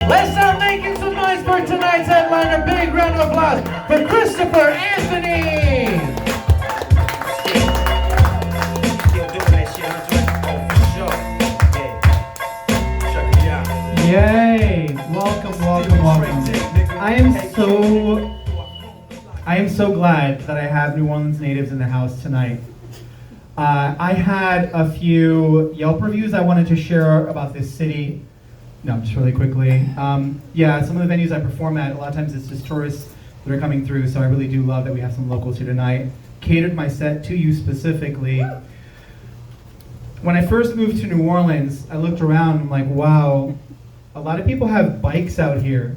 Let's start making some noise for tonight's headliner. Big round of applause for Christopher Anthony. Yay! Welcome. I am so glad that I have New Orleans natives in the house tonight. I had a few Yelp reviews I wanted to share about this city. No, just really quickly. Yeah, some of the venues I perform at, a lot of times it's just tourists that are coming through, so I really do love that we have some locals here tonight. Catered my set to you specifically. When I first moved to New Orleans, I looked around and I'm like, wow, a lot of people have bikes out here.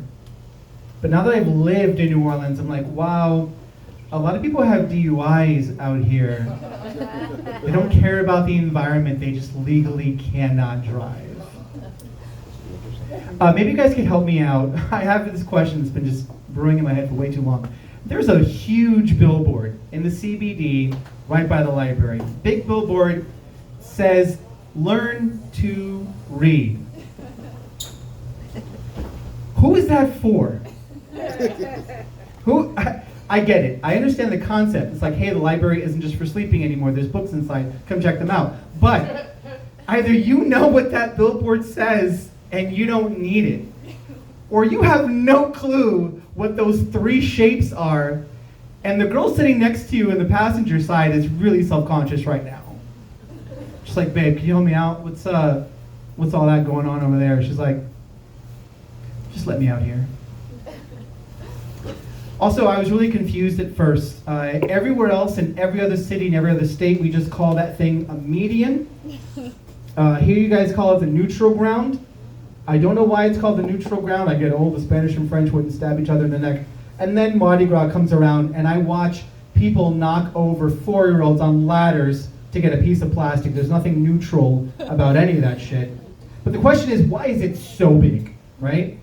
But now that I've lived in New Orleans, I'm like, wow, a lot of people have DUIs out here. They don't care about the environment, they just legally cannot drive. Maybe you guys can help me out. I have this question that's been just brewing in my head for way too long. There's a huge billboard in the CBD right by the library. Big billboard says, learn to read. Who is that for? Who? I get it. I understand the concept. It's like, hey, the library isn't just for sleeping anymore. There's books inside. Come check them out. But either you know what that billboard says and you don't need it, or you have no clue what those three shapes are, and the girl sitting next to you in the passenger side is really self-conscious right now. She's like, babe, can you help me out? What's all that going on over there? She's like, just let me out here. Also, I was really confused at first. Everywhere else in every other city and every other state, we just call that thing a median. Here you guys call it the neutral ground. I don't know why it's called the neutral ground. I get old, the Spanish and French wouldn't stab each other in the neck. And then Mardi Gras comes around and I watch people knock over 4-year-olds on ladders to get a piece of plastic. There's nothing neutral about any of that shit. But the question is, why is it so big, right?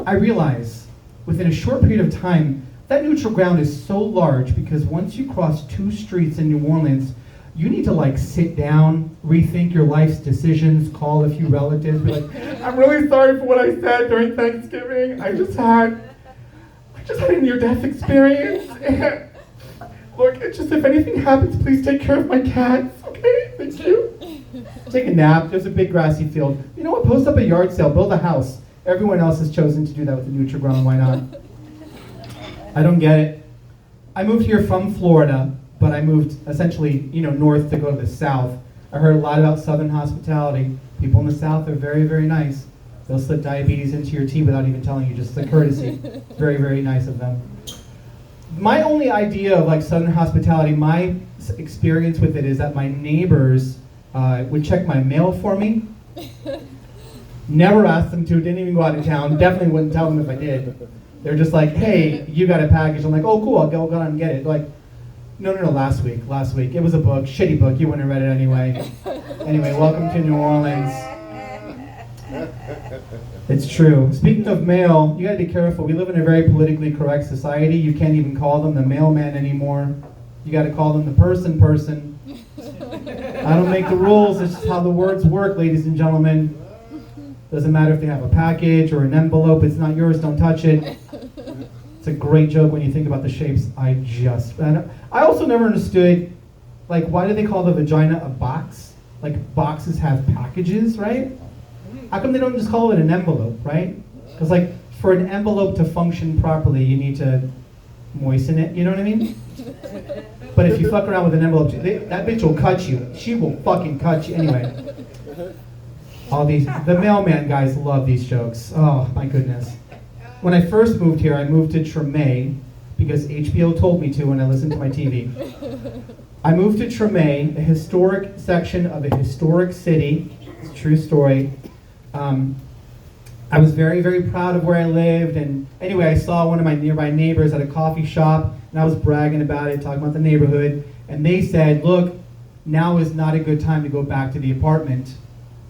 I realize within a short period of time, that neutral ground is so large because once you cross 2 streets in New Orleans, you need to like sit down, rethink your life's decisions, call a few relatives, be like, I'm really sorry for what I said during Thanksgiving. I just had a near-death experience. And look, it's just if anything happens, please take care of my cats, okay? Thank you. Take a nap. There's a big grassy field. You know what? Post up a yard sale, build a house. Everyone else has chosen to do that with the neutral ground. Why not? I don't get it. I moved here from Florida, but I moved essentially, north to go to the south. I heard a lot about Southern hospitality. People in the South are very, very nice. They'll slip diabetes into your tea without even telling you, just a courtesy. Very, very nice of them. My only idea of like Southern hospitality, my experience with it is that my neighbors would check my mail for me. Never asked them to, didn't even go out of town, definitely wouldn't tell them if I did. They're just like, hey, you got a package. I'm like, oh cool, I'll go out and get it. They're like, no, last week. It was a book, shitty book, you wouldn't have read it anyway. Anyway, welcome to New Orleans. It's true. Speaking of mail, you gotta be careful. We live in a very politically correct society. You can't even call them the mailman anymore. You gotta call them the person. I don't make the rules, it's just how the words work, ladies and gentlemen. Doesn't matter if they have a package or an envelope, it's not yours, don't touch it. It's a great joke when you think about the shapes. I also never understood, like, why do they call the vagina a box? Like, boxes have packages, right? How come they don't just call it an envelope, right? Because, like, for an envelope to function properly, you need to moisten it, you know what I mean? But if you fuck around with an envelope, that bitch will cut you. She will fucking cut you. Anyway. The mailman guys love these jokes. Oh, my goodness. When I first moved here, I moved to Tremé because HBO told me to when I listened to my TV. I moved to Tremé, a historic section of a historic city. It's a true story. I was very, very proud of where I lived. And anyway, I saw one of my nearby neighbors at a coffee shop, and I was bragging about it, talking about the neighborhood. And they said, look, now is not a good time to go back to the apartment.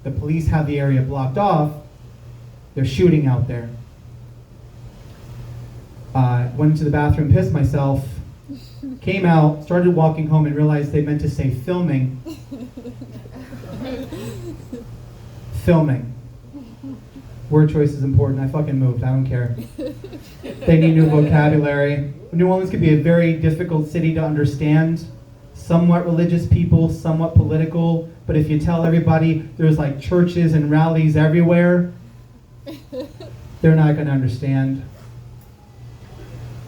The police have the area blocked off. They're shooting out there. Went to the bathroom, pissed myself, came out, started walking home, and realized they meant to say filming. Filming. Word choice is important. I fucking moved. I don't care. They need new vocabulary. New Orleans could be a very difficult city to understand. Somewhat religious people, somewhat political. But if you tell everybody there's like churches and rallies everywhere, they're not going to understand.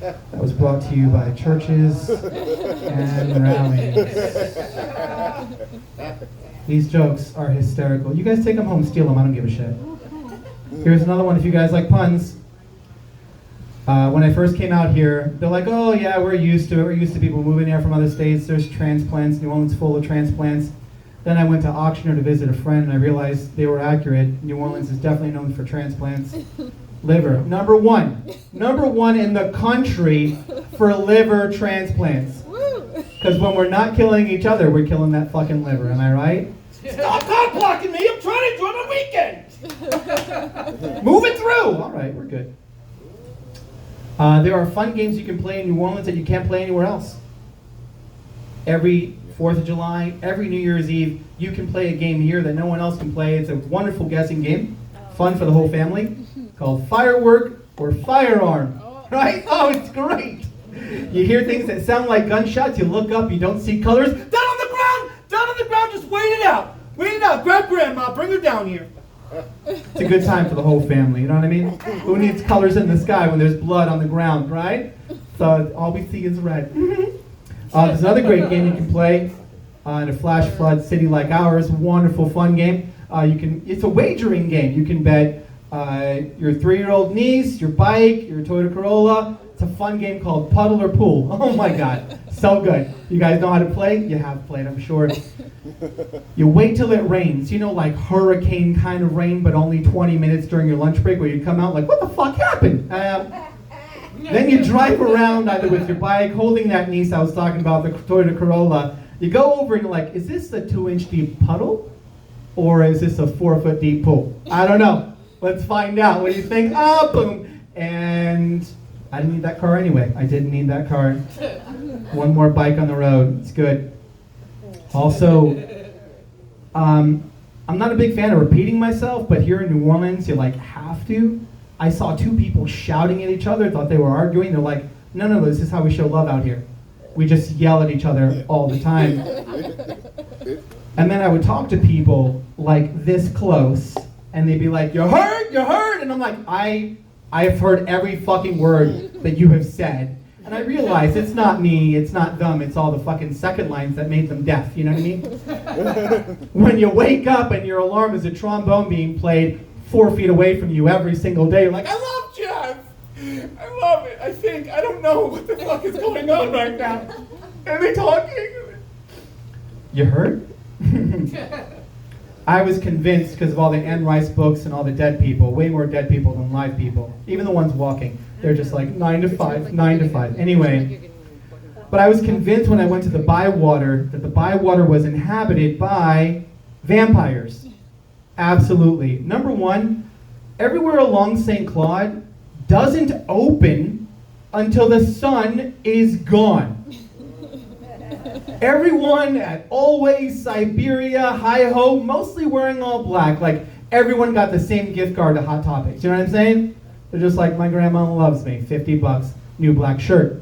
That was brought to you by churches and rallies. These jokes are hysterical. You guys take them home, steal them. I don't give a shit. Here's another one if you guys like puns. When I first came out here, they're like, oh yeah, we're used to it. We're used to people moving here from other states. There's transplants. New Orleans full of transplants. Then I went to Auctioner to visit a friend and I realized they were accurate. New Orleans is definitely known for transplants. Liver. Number one in the country for liver transplants. Because when we're not killing each other, we're killing that fucking liver. Am I right? Stop cock blocking me! I'm trying to enjoy my weekend! Move it through! Alright, we're good. There are fun games you can play in New Orleans that you can't play anywhere else. Every 4th of July, every New Year's Eve, you can play a game here that no one else can play. It's a wonderful guessing game. Fun for the whole family. Called Firework or Firearm. Right? Oh, it's great! You hear things that sound like gunshots, you look up, you don't see colors. Down on the ground! Down on the ground, just wait it out! Wait it out! Grab Grandma, bring her down here. It's a good time for the whole family, you know what I mean? Who needs colors in the sky when there's blood on the ground, right? So all we see is red. There's another great game you can play in a flash flood city like ours. Wonderful, fun game. It's a wagering game. You can bet your 3-year-old niece, your bike, your Toyota Corolla. It's a fun game called Puddle or Pool. Oh my God, so good. You guys know how to play? You have played, I'm sure. You wait till it rains. You know, like hurricane kind of rain, but only 20 minutes during your lunch break where you come out like, what the fuck happened? Then you drive around either with your bike, holding that niece I was talking about, the Toyota Corolla. You go over and you're like, is this a 2-inch deep puddle? Or is this a 4-foot deep pool? I don't know. Let's find out. What do you think? Ah, boom. And I didn't need that car anyway. I didn't need that car. One more bike on the road. It's good. Also, I'm not a big fan of repeating myself, but here in New Orleans, you like have to. I saw 2 people shouting at each other, thought they were arguing. They're like, no, this is how we show love out here. We just yell at each other all the time. And then I would talk to people like this close, and they'd be like, you heard? And I'm like, I have heard every fucking word that you have said. And I realize it's not me, it's not them, it's all the fucking second lines that made them deaf, you know what I mean? When you wake up and your alarm is a trombone being played 4 feet away from you every single day, you're like, I love Jeff! I love it, I don't know what the fuck is going on right now. Are they talking? You heard? I was convinced because of all the Anne Rice books and all the dead people, way more dead people than live people, even the ones walking. They're just like 9 to 5, 9 to 5. Anyway, but I was convinced when I went to the Bywater that the Bywater was inhabited by vampires. Absolutely. Number one, everywhere along St. Claude doesn't open until the sun is gone. Everyone at Always, Siberia, Hi-Ho, mostly wearing all black. Like everyone got the same gift card to Hot Topics. You know what I'm saying? They're just like, my grandma loves me, $50, new black shirt.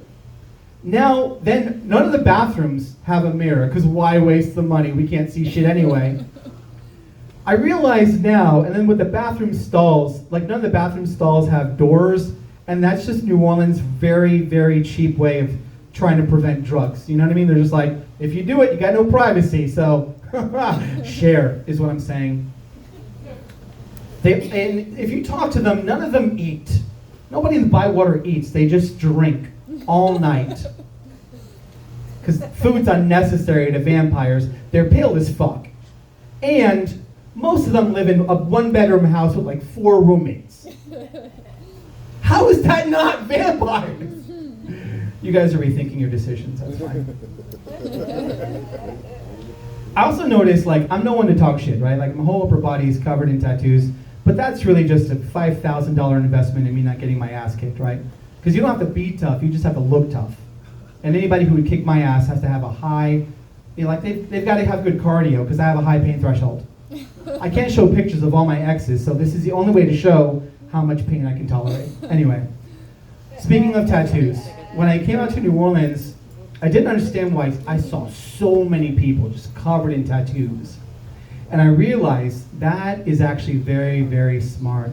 Now, then, none of the bathrooms have a mirror, because why waste the money? We can't see shit anyway. I realize now, and then with the bathroom stalls, like none of the bathroom stalls have doors, and that's just New Orleans' very, very cheap way of trying to prevent drugs. You know what I mean? They're just like, if you do it, you got no privacy, so share is what I'm saying. And if you talk to them, none of them eat. Nobody in the Bywater eats. They just drink all night. Because food's unnecessary to vampires. They're pale as fuck. And most of them live in a 1-bedroom house with like 4 roommates. How is that not vampires? You guys are rethinking your decisions. That's fine. I also noticed, like, I'm no one to talk shit, right? Like, my whole upper body is covered in tattoos. But that's really just a $5,000 investment in me not getting my ass kicked, right? Because you don't have to be tough, you just have to look tough. And anybody who would kick my ass has to have a high, they've got to have good cardio, because I have a high pain threshold. I can't show pictures of all my exes, so this is the only way to show how much pain I can tolerate. Anyway, speaking of tattoos, when I came out to New Orleans, I didn't understand why I saw so many people just covered in tattoos. And I realized that is actually very, very smart.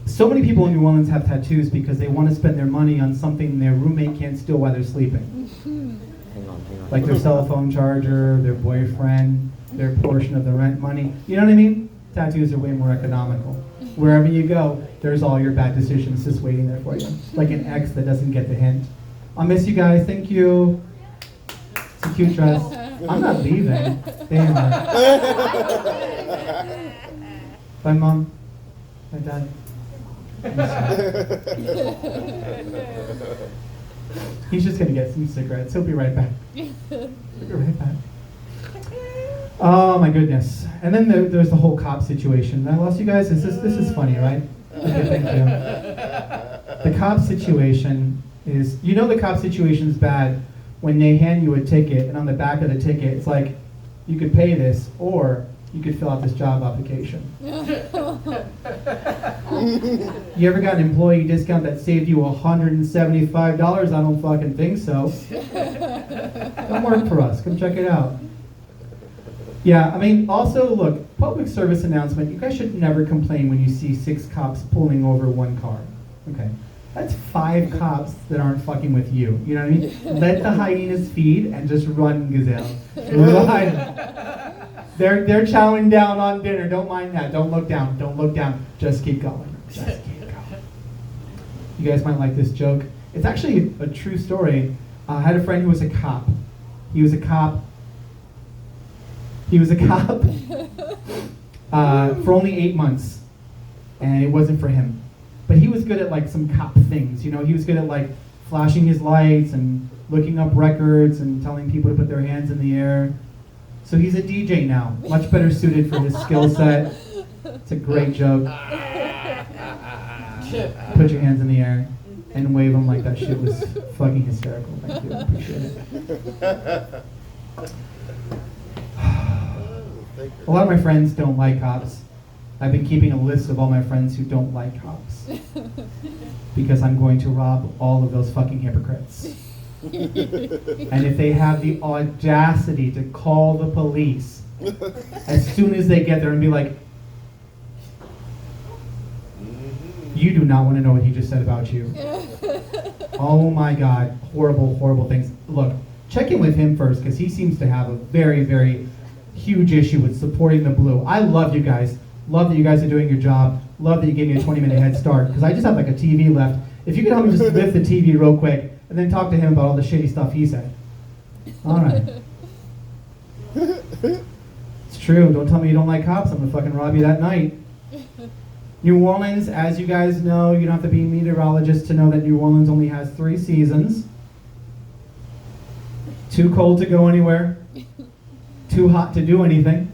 So many people in New Orleans have tattoos because they want to spend their money on something their roommate can't steal while they're sleeping. Hang on. Like their cell phone charger, their boyfriend, their portion of the rent money. You know what I mean? Tattoos are way more economical. Wherever you go, there's all your bad decisions just waiting there for you. Like an ex that doesn't get the hint. I'll miss you guys, thank you. It's a cute dress. I'm not leaving. Damn it. Bye, Mom. Bye, Dad. He's just gonna get some cigarettes. He'll be right back. He'll be right back. Oh my goodness. And then there's the whole cop situation. I lost you guys. This is funny, right? Okay, thank you. The cop situation is, you know the cop situation is bad when they hand you a ticket and on the back of the ticket it's like, you could pay this or you could fill out this job application. You ever got an employee discount that saved you $175? I don't fucking think so. Don't work for us. Come check it out. Yeah, I mean, also, look, public service announcement, you guys should never complain when you see 6 cops pulling over 1 car. Okay. That's 5 cops that aren't fucking with you. You know what I mean? Let the hyenas feed and just run, gazelle. Run. They're chowing down on dinner. Don't mind that. Don't look down. Don't look down. Just keep going. Just keep going. You guys might like this joke. It's actually a true story. I had a friend who was a cop. He was a cop for only 8 months, and it wasn't for him. But he was good at like some cop things, you know. He was good at like flashing his lights and looking up records and telling people to put their hands in the air. So he's a DJ now, much better suited for his skill set. It's a great joke. Put your hands in the air and wave them like that shit was fucking hysterical. Thank you, I appreciate it. A lot of my friends don't like cops. I've been keeping a list of all my friends who don't like cops. Because I'm going to rob all of those fucking hypocrites. And if they have the audacity to call the police as soon as they get there and be like, you do not want to know what he just said about you. Oh my God, horrible, horrible things. Look, check in with him first because he seems to have a very, very huge issue with supporting the blue. I love you guys. Love that you guys are doing your job. Love that you gave me a 20-minute head start because I just have like a TV left. If you could help me just lift the TV real quick and then talk to him about all the shitty stuff he said. All right. It's true. Don't tell me you don't like cops. I'm gonna fucking rob you that night. New Orleans, as you guys know, you don't have to be a meteorologist to know that New Orleans only has 3 seasons. Too cold to go anywhere. Too hot to do anything.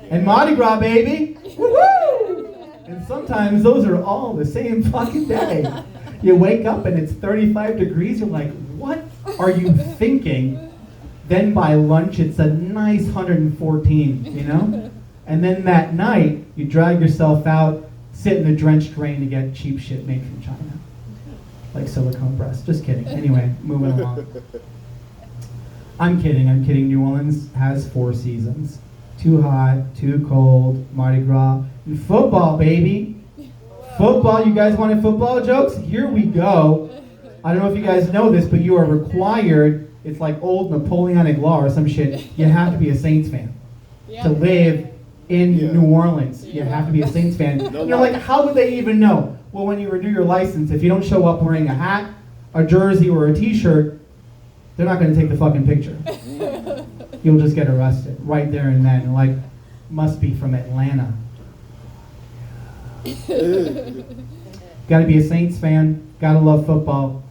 And Mardi Gras, baby! Woo-hoo! And sometimes those are all the same fucking day. You wake up and it's 35 degrees, you're like, what are you thinking? Then by lunch it's a nice 114, you know? And then that night, you drag yourself out, sit in the drenched rain to get cheap shit made from China. Like silicone breasts. Just kidding. Anyway, moving along. I'm kidding. New Orleans has 4 seasons. Too hot, too cold, Mardi Gras, and football, baby. Football, you guys wanted football jokes? Here we go. I don't know if you guys know this, but you are required, it's like old Napoleonic law or some shit, you have to be a Saints fan to live in New Orleans. You have to be a Saints fan. You're like, how would they even know? Well, when you renew your license, if you don't show up wearing a hat, a jersey, or a t-shirt, they're not going to take the fucking picture. You'll just get arrested right there and then. Like, must be from Atlanta. Gotta be a Saints fan, gotta love football.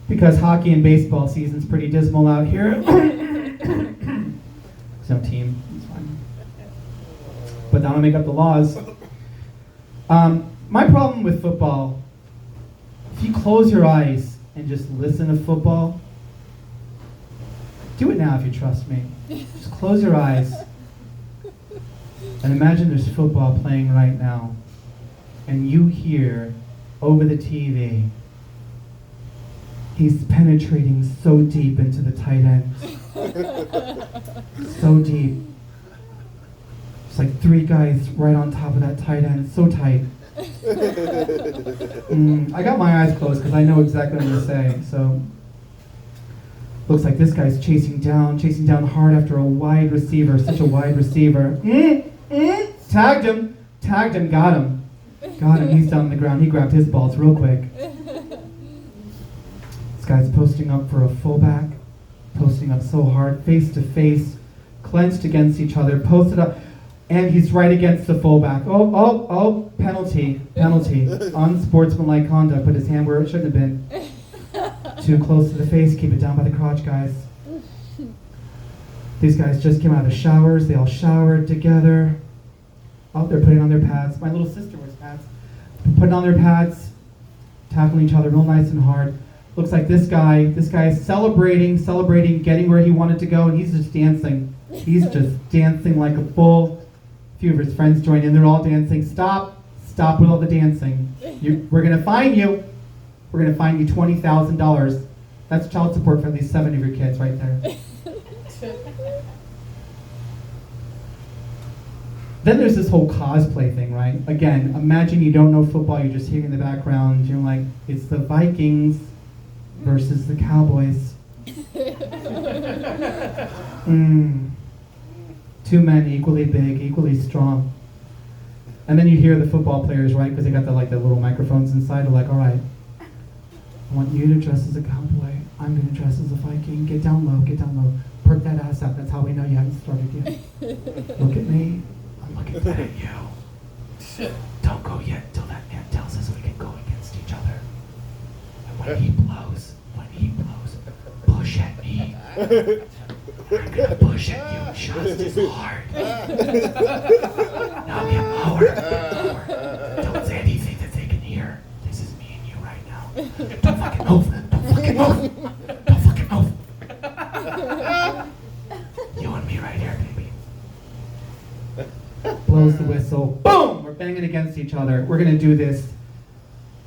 Because hockey and baseball season's pretty dismal out here. There's no team, it's fine. But that'll make up the laws. My problem with football, if you close your eyes and just listen to football, do it now if you trust me. Just close your eyes. And imagine there's football playing right now, and you hear over the TV, he's penetrating so deep into the tight end. So deep. It's like 3 guys right on top of that tight end, so tight. I got my eyes closed because I know exactly what I'm going to say. So, looks like this guy's chasing down hard after a wide receiver, such a wide receiver. Tagged him, got him. He's down on the ground. He grabbed his balls real quick. This guy's posting up for a fullback, posting up so hard, face to face, clenched against each other, posted up. And he's right against the fullback. Oh, penalty. Unsportsmanlike conduct, put his hand where it shouldn't have been. Too close to the face, keep it down by the crotch, guys. These guys just came out of the showers, they all showered together. Oh, they're putting on their pads. My little sister wears pads. Putting on their pads, tackling each other real nice and hard. Looks like this guy is celebrating, getting where he wanted to go, and he's just dancing. He's just dancing like a fool. A few of his friends join in, they're all dancing. Stop with all the dancing. We're gonna fine you. We're gonna fine you $20,000. That's child support for at least 7 of your kids right there. Then there's this whole cosplay thing, right? Again, imagine you don't know football, you're just hearing in the background, you're like, it's the Vikings versus the Cowboys. 2 men equally big, equally strong. And then you hear the football players, right? Because they got the little microphones inside. They're like, all right, I want you to dress as a cowboy. I'm going to dress as a Viking. Get down low. Perk that ass up. That's how we know you haven't started yet. Look at me. I'm looking at you. Don't go yet till that man tells us we can go against each other. And when he blows, push at me. I'm gonna push at you just as hard. Now get lower. Don't say anything that they can hear. This is me and you right now. Don't fucking move. You and me right here, baby. Blows the whistle. Boom! We're banging against each other. We're gonna do this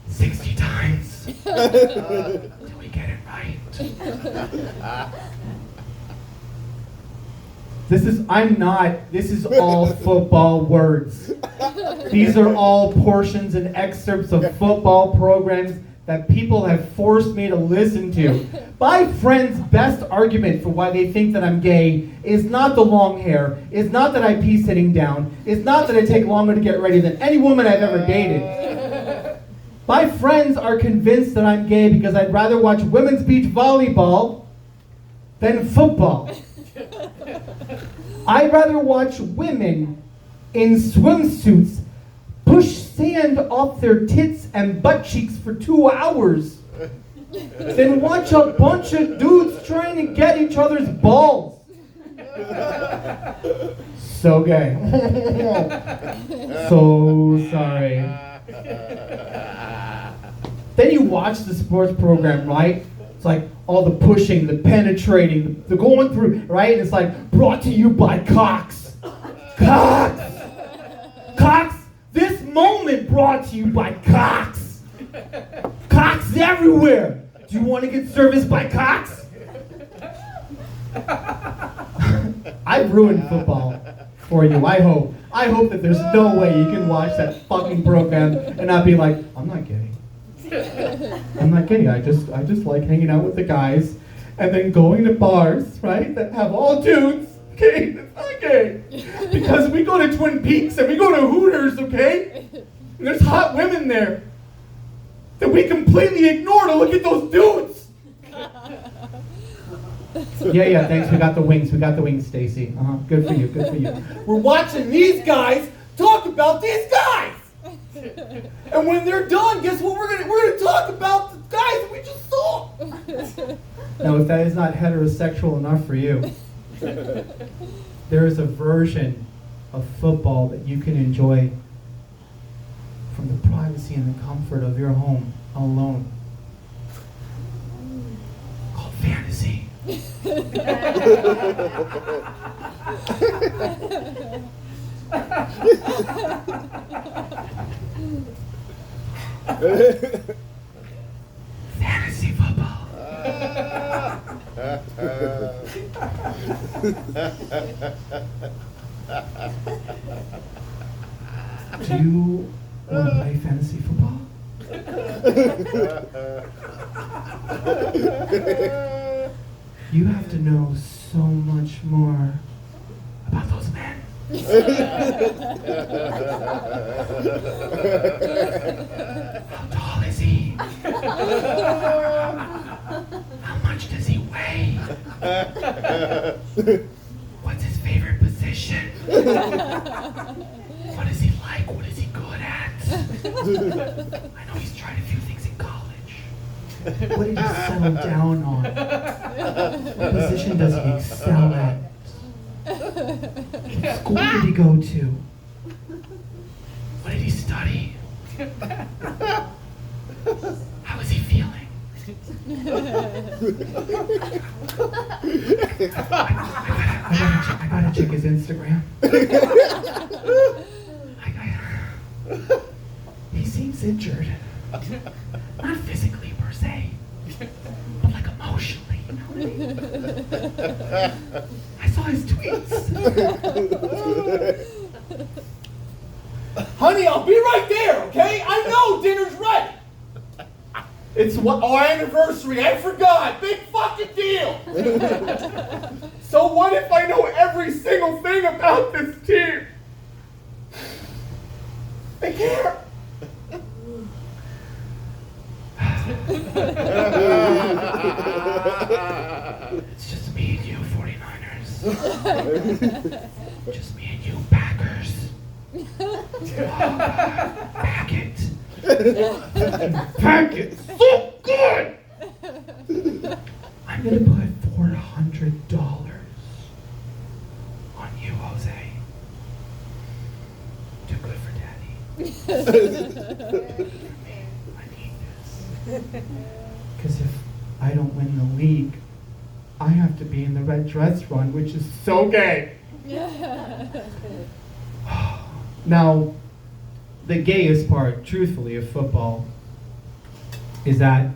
60 times. Till we get it right. This is all football words. These are all portions and excerpts of football programs that people have forced me to listen to. My friend's best argument for why they think that I'm gay is not the long hair, is not that I pee sitting down, is not that I take longer to get ready than any woman I've ever dated. My friends are convinced that I'm gay because I'd rather watch women's beach volleyball than football. I'd rather watch women in swimsuits push sand off their tits and butt cheeks for 2 hours than watch a bunch of dudes trying to get each other's balls. So gay. So sorry. Then you watch the sports program, right? It's like all the pushing, the penetrating, the going through, right? It's like brought to you by Cox. Cox! Cox! This moment brought to you by Cox. Cox everywhere. Do you want to get serviced by Cox? I've ruined football for you, I hope. I hope that there's no way you can watch that fucking program and not be like, I'm not gay. I'm not gay. I just like hanging out with the guys and then going to bars, right, that have all dudes. Okay, that's not gay. Because we go to Twin Peaks and we go to Hooters, okay? And there's hot women there that we completely ignore to look at those dudes. Yeah, thanks. We got the wings, Stacy. Good for you. We're watching these guys talk about these guys. And when they're done, guess what we're gonna talk about the guys that we just saw. Now, if that is not heterosexual enough for you, there is a version of football that you can enjoy from the privacy and the comfort of your home alone, called fantasy. Fantasy football. Do you want to play fantasy football? You have to know so much more about those men. How tall is he? How much does he weigh? What's his favorite position? What is he like? What is he good at? I know he's tried a few things in college. What did he settle down on? What position does he excel at? What school did he go to? What did he study? How is he feeling? I gotta check his Instagram. He seems injured. Not physically per se, but like emotionally, you know? I saw his tweets. Honey, I'll be right there, okay? I know dinner's ready. It's our anniversary. I forgot. Big fucking deal. So what if I know every single thing about this team? I can't. It's just me and you, 49ers. Just me and you, Packers. Pack it. Pack it. So good. I'm gonna put $400 on you, Jose. Too good for Daddy. I need this. Because if I don't win the league, I have to be in the red dress run, which is so gay. Now, the gayest part, truthfully, of football is that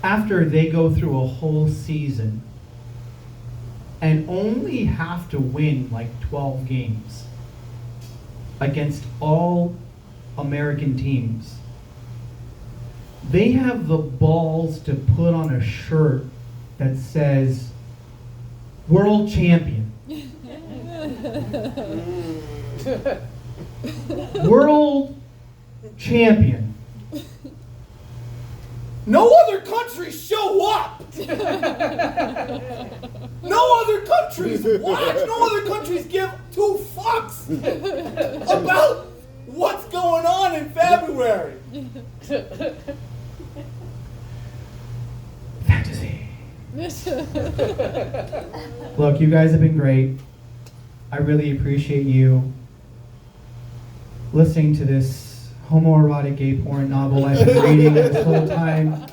after they go through a whole season and only have to win like 12 games against all American teams, they have the balls to put on a shirt that says world champion. World champion. No other countries show up. No other countries watch. No other countries give two fucks about what's going on in February. Fantasy. Look, you guys have been great. I really appreciate you listening to this homoerotic gay porn novel I've been reading this whole time.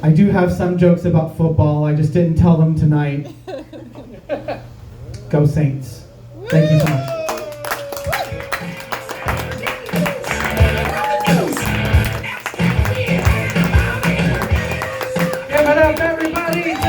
I do have some jokes about football. I just didn't tell them tonight. Go Saints. Thank you so much.